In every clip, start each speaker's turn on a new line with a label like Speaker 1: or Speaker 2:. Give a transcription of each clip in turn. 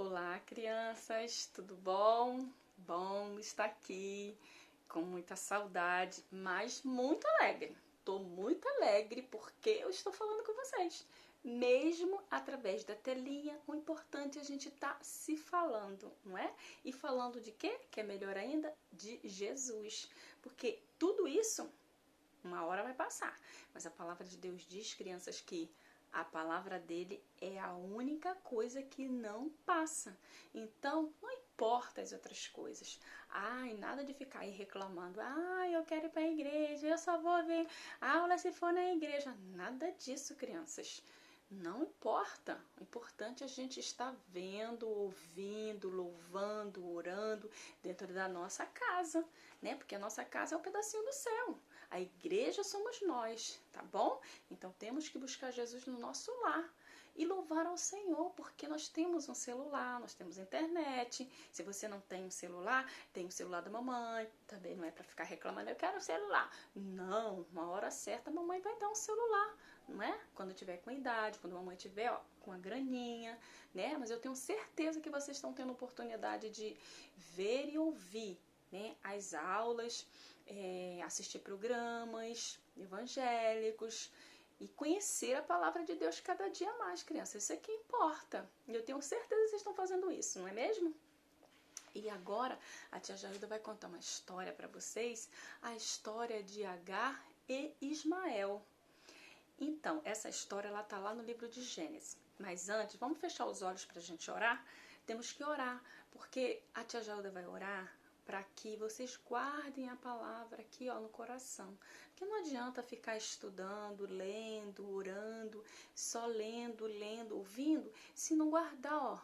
Speaker 1: Olá, crianças, tudo bom? Bom estar aqui, com muita saudade, mas muito alegre. Tô muito alegre porque eu estou falando com vocês. Mesmo através da telinha, o importante é a gente estar se falando, não é? E falando de quê? Que é melhor ainda? De Jesus. Porque tudo isso, uma hora vai passar. Mas a palavra de Deus diz, crianças, que a palavra dele é a única coisa que não passa. Então, não importa as outras coisas. Ai, nada de ficar aí reclamando. Ai, eu quero ir para a igreja, eu só vou ver aula se for na igreja. Nada disso, crianças. Não importa. O importante é a gente estar vendo, ouvindo, louvando, orando dentro da nossa casa, né? Porque a nossa casa é um pedacinho do céu. A igreja somos nós, tá bom? Então temos que buscar Jesus no nosso lar e louvar ao Senhor, porque nós temos um celular, nós temos internet. Se você não tem um celular, tem o celular da mamãe. Também não é para ficar reclamando, eu quero um celular. Não, uma hora certa a mamãe vai dar um celular, não é? Quando tiver com idade, quando a mamãe tiver, ó, com a graninha, né? Mas eu tenho certeza que vocês estão tendo oportunidade de ver e ouvir, né, as aulas, assistir programas evangélicos e conhecer a palavra de Deus cada dia mais, crianças. Isso é que importa. E eu tenho certeza que vocês estão fazendo isso, não é mesmo? E agora a tia Jailda vai contar uma história para vocês, a história de Agar e Ismael. Então, essa história ela tá lá no livro de Gênesis. Mas antes, vamos fechar os olhos para a gente orar? Temos que orar, porque a tia Jailda vai orar para que vocês guardem a palavra aqui, ó, no coração. Porque não adianta ficar estudando, lendo, orando, só lendo, ouvindo, se não guardar, ó,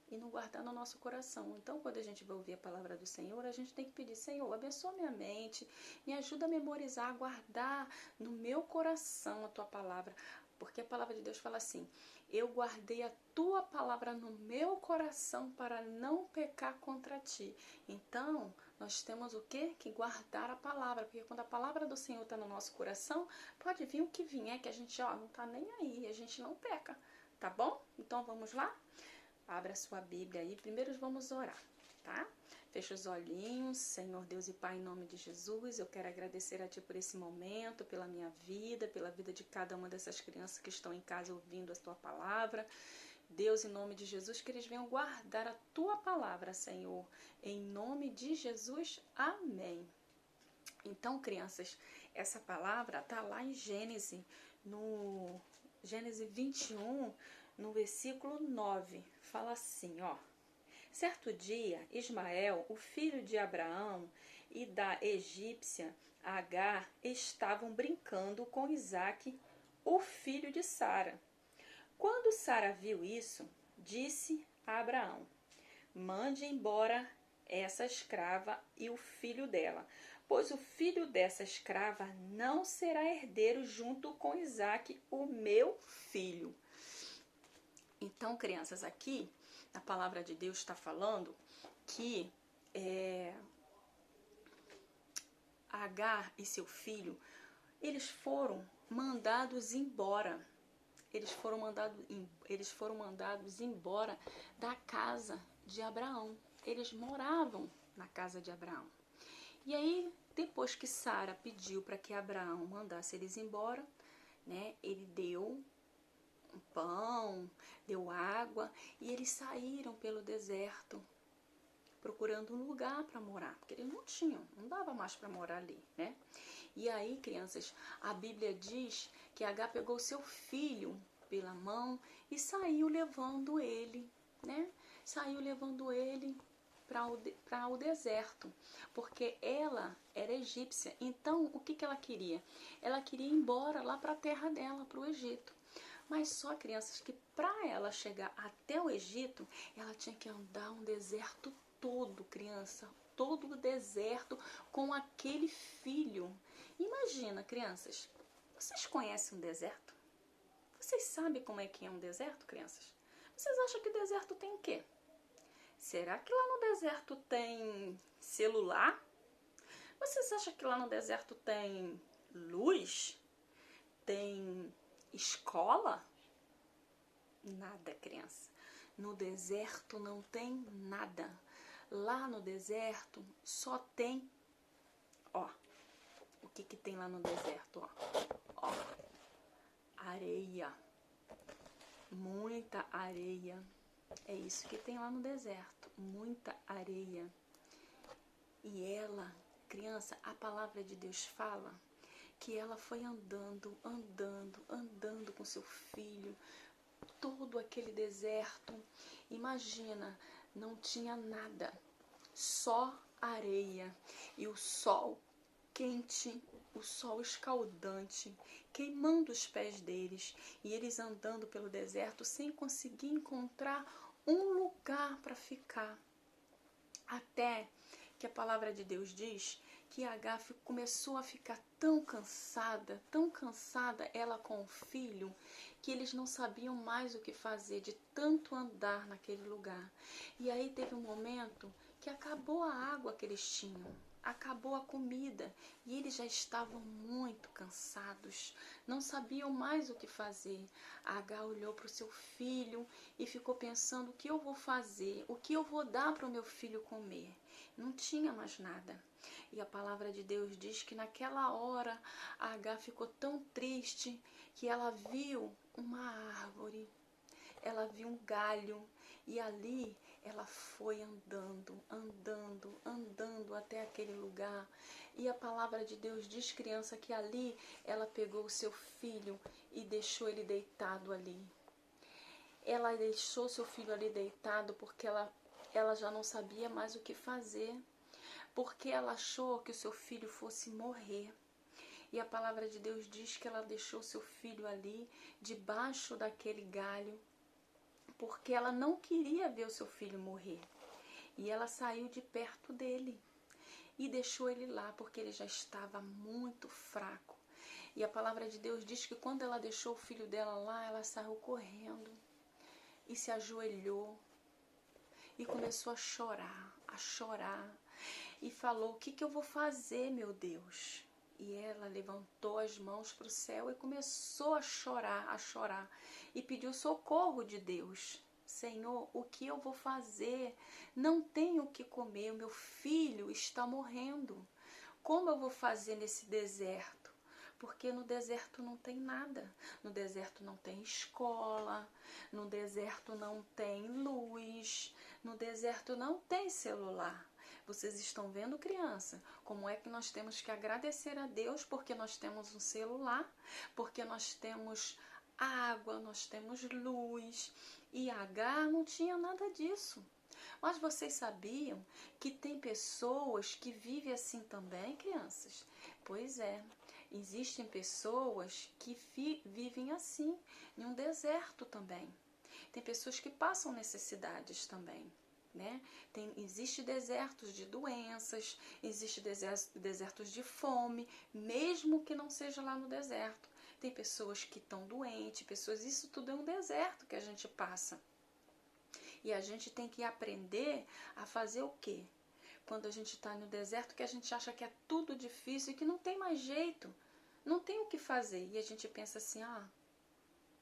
Speaker 1: e não guardar no nosso coração. Então, quando a gente vai ouvir a palavra do Senhor, a gente tem que pedir: Senhor, abençoa minha mente, me ajuda a memorizar, a guardar no meu coração a tua palavra. Porque a palavra de Deus fala assim: eu guardei a tua palavra no meu coração para não pecar contra ti. Então, nós temos o quê? Que guardar a palavra. Porque quando a palavra do Senhor está no nosso coração, pode vir o que vier, que a gente, ó, não está nem aí, a gente não peca. Tá bom? Então, vamos lá? Abra sua Bíblia aí. Primeiro vamos orar, tá? Fecha os olhinhos. Senhor Deus e Pai, em nome de Jesus, eu quero agradecer a Ti por esse momento, pela minha vida, pela vida de cada uma dessas crianças que estão em casa ouvindo a Tua palavra. Deus, em nome de Jesus, que eles venham guardar a Tua palavra, Senhor. Em nome de Jesus, amém. Então, crianças, essa palavra está lá em Gênesis, no Gênesis 21, no versículo 9. Fala assim, ó: certo dia, Ismael, o filho de Abraão, e da egípcia Agar estavam brincando com Isaque, o filho de Sara. Quando Sara viu isso, disse a Abraão: mande embora essa escrava e o filho dela, pois o filho dessa escrava não será herdeiro junto com Isaque, o meu filho. Então, crianças, aqui a palavra de Deus está falando que Agar e seu filho, eles foram mandados embora. Eles foram mandados embora da casa de Abraão. Eles moravam na casa de Abraão. E aí, depois que Sara pediu para que Abraão mandasse eles embora, né, ele deu um pão, deu água, e eles saíram pelo deserto procurando um lugar para morar, porque eles não tinham, não dava mais para morar ali, né? E aí, crianças, a Bíblia diz que Agar pegou seu filho pela mão e saiu levando ele, né? Saiu levando ele para o deserto, porque ela era egípcia. Então, o que ela queria? Ela queria ir embora lá para a terra dela, para o Egito. Mas só, crianças, que para ela chegar até o Egito, ela tinha que andar um deserto todo, criança, todo o deserto com aquele filho. Imagina, crianças, vocês conhecem um deserto? Vocês sabem como é que é um deserto, crianças? Vocês acham que deserto tem o quê? Será que lá no deserto tem celular? Vocês acham que lá no deserto tem luz? Tem escola? Nada, criança. No deserto não tem nada. Lá no deserto só tem, ó, o que tem lá no deserto, ó, areia, muita areia. É isso que tem lá no deserto, muita areia. E ela, criança, a palavra de Deus fala que ela foi andando com seu filho, todo aquele deserto. Imagina, não tinha nada, só areia e o sol quente, o sol escaldante, queimando os pés deles, e eles andando pelo deserto sem conseguir encontrar um lugar para ficar. Até que a palavra de Deus diz que Agar começou a ficar tão cansada, ela com o filho, que eles não sabiam mais o que fazer de tanto andar naquele lugar. E aí teve um momento que acabou a água que eles tinham, acabou a comida, e eles já estavam muito cansados, não sabiam mais o que fazer. Agar olhou para o seu filho e ficou pensando: o que eu vou fazer? O que eu vou dar para o meu filho comer? Não tinha mais nada. E a palavra de Deus diz que naquela hora Agar ficou tão triste que ela viu uma árvore, ela viu um galho, e ali ela foi andando até aquele lugar. E a palavra de Deus diz, criança, que ali ela pegou o seu filho e deixou ele deitado ali. Ela deixou seu filho ali deitado porque ela já não sabia mais o que fazer, porque ela achou que o seu filho fosse morrer. E a palavra de Deus diz que ela deixou seu filho ali, debaixo daquele galho, porque ela não queria ver o seu filho morrer. E ela saiu de perto dele e deixou ele lá, porque ele já estava muito fraco. E a palavra de Deus diz que quando ela deixou o filho dela lá, ela saiu correndo e se ajoelhou e começou a chorar, e falou: o que eu vou fazer, meu Deus? E ela levantou as mãos para o céu e começou a chorar, e pediu socorro de Deus. Senhor, o que eu vou fazer? Não tenho o que comer, o meu filho está morrendo. Como eu vou fazer nesse deserto? Porque no deserto não tem nada. No deserto não tem escola, no deserto não tem luz, no deserto não tem celular. Vocês estão vendo, criança, como é que nós temos que agradecer a Deus porque nós temos um celular, porque nós temos água, nós temos luz. E Agar não tinha nada disso. Mas vocês sabiam que tem pessoas que vivem assim também, crianças? Pois é, existem pessoas que vivem assim, em um deserto também. Tem pessoas que passam necessidades também. Né? Existe desertos de doenças, existe desertos de fome, mesmo que não seja lá no deserto. Tem pessoas que estão doentes, isso tudo é um deserto que a gente passa. E a gente tem que aprender a fazer o quê? Quando a gente está no deserto, que a gente acha que é tudo difícil e que não tem mais jeito, não tem o que fazer. E a gente pensa assim: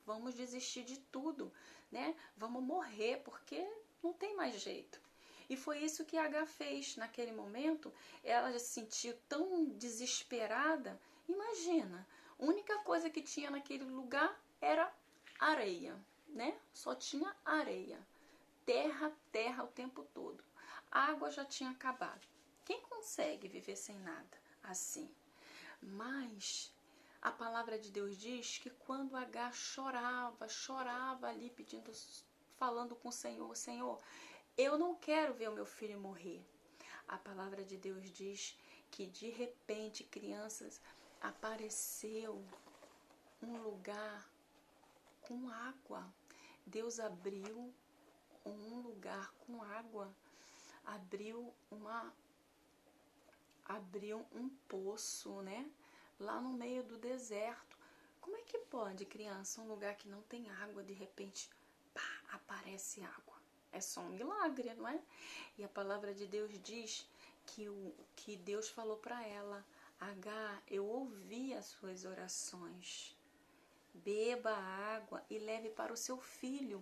Speaker 1: vamos desistir de tudo, né? Vamos morrer porque não tem mais jeito. E foi isso que Agar fez. Naquele momento, ela se sentiu tão desesperada. Imagina, a única coisa que tinha naquele lugar era areia, né? Só tinha areia. Terra o tempo todo. A água já tinha acabado. Quem consegue viver sem nada assim? Mas a palavra de Deus diz que quando Agar chorava ali pedindo, falando com o Senhor: Senhor, eu não quero ver o meu filho morrer. A palavra de Deus diz que de repente, crianças, apareceu um lugar com água. Deus abriu um lugar com água, abriu um poço, né? Lá no meio do deserto. Como é que pode, criança, um lugar que não tem água, de repente, pá, aparece água? É só um milagre, não é? E a palavra de Deus diz que Deus falou para ela: Agar, eu ouvi as suas orações. Beba a água e leve para o seu filho,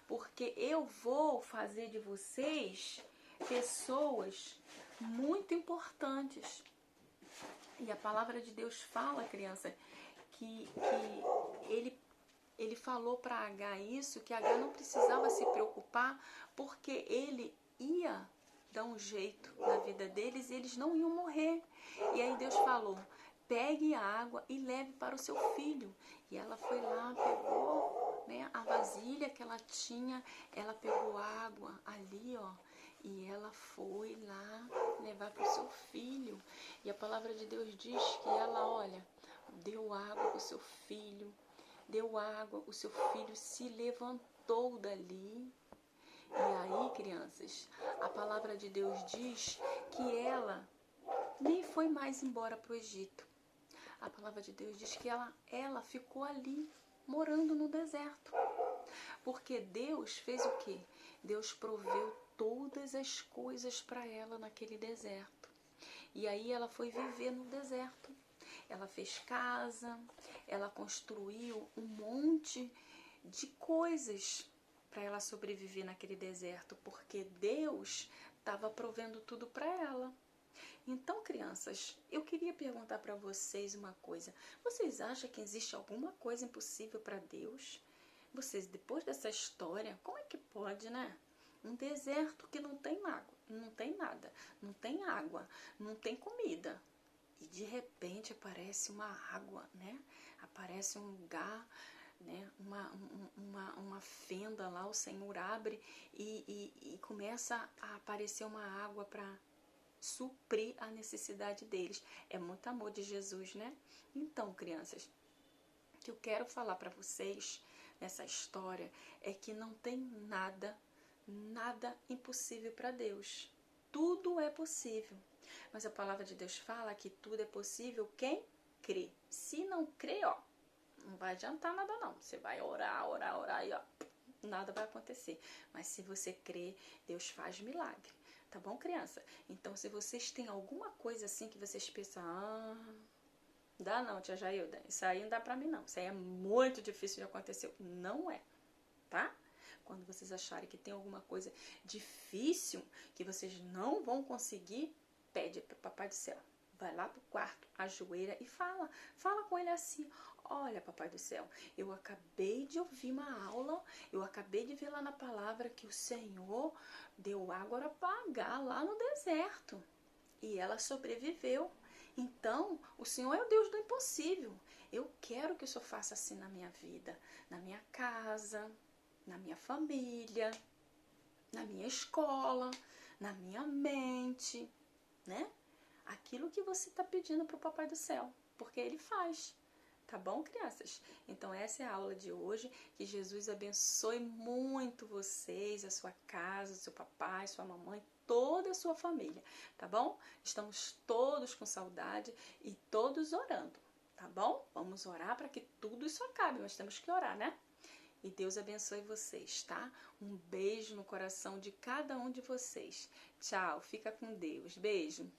Speaker 1: porque porque eu vou fazer de vocês pessoas muito importantes. E a palavra de Deus fala, criança, que ele falou para H isso, que H não precisava se preocupar, porque ele ia dar um jeito na vida deles e eles não iam morrer. E aí Deus falou, pegue a água e leve para o seu filho. E ela foi lá, pegou, né, a vasilha que ela tinha, ela pegou água ali, ó, e ela foi lá levar para o seu filho. E a palavra de Deus diz que ela, olha, deu água para o seu filho, deu água, o seu filho se levantou dali. E aí, crianças, a palavra de Deus diz que ela nem foi mais embora para o Egito. A palavra de Deus diz que ela ficou ali, morando no deserto. Porque Deus fez o quê? Deus proveu todas as coisas para ela naquele deserto. E aí ela foi viver no deserto. Ela fez casa, ela construiu um monte de coisas para ela sobreviver naquele deserto, porque Deus estava provendo tudo para ela. Então, crianças, eu queria perguntar para vocês uma coisa. Vocês acham que existe alguma coisa impossível para Deus? Vocês, depois dessa história, como é que pode, né? Um deserto que não tem água, não tem nada, não tem água, não tem comida. E de repente aparece uma água, né? Aparece um lugar, né? Uma fenda lá, o Senhor abre e começa a aparecer uma água para suprir a necessidade deles. É muito amor de Jesus, né? Então, crianças, o que eu quero falar para vocês nessa história é que não tem nada impossível para Deus. Tudo é possível. Mas a palavra de Deus fala que tudo é possível quem crê. Se não crê, ó, não vai adiantar nada não. Você vai orar e ó, nada vai acontecer. Mas se você crê, Deus faz milagre. Tá bom, criança? Então, se vocês têm alguma coisa assim que vocês pensam, dá não, tia Jailda, isso aí não dá pra mim não. Isso aí é muito difícil de acontecer. Não é, tá? Quando vocês acharem que tem alguma coisa difícil, que vocês não vão conseguir, pede para o Papai do Céu. Vai lá pro quarto, ajoelha e fala. Fala com ele assim, olha, Papai do Céu, eu acabei de ouvir uma aula, eu acabei de ver lá na palavra que o Senhor deu água para H lá no deserto. E ela sobreviveu. Então, o Senhor é o Deus do impossível. Eu quero que o Senhor faça assim na minha vida, na minha casa, na minha família, na minha escola, na minha mente, né? Aquilo que você está pedindo para o Papai do Céu, porque Ele faz. Tá bom, crianças? Então essa é a aula de hoje. Que Jesus abençoe muito vocês, a sua casa, o seu papai, sua mamãe, toda a sua família, tá bom? Estamos todos com saudade e todos orando, tá bom? Vamos orar para que tudo isso acabe, mas temos que orar, né? E Deus abençoe vocês, tá? Um beijo no coração de cada um de vocês. Tchau, fica com Deus. Beijo.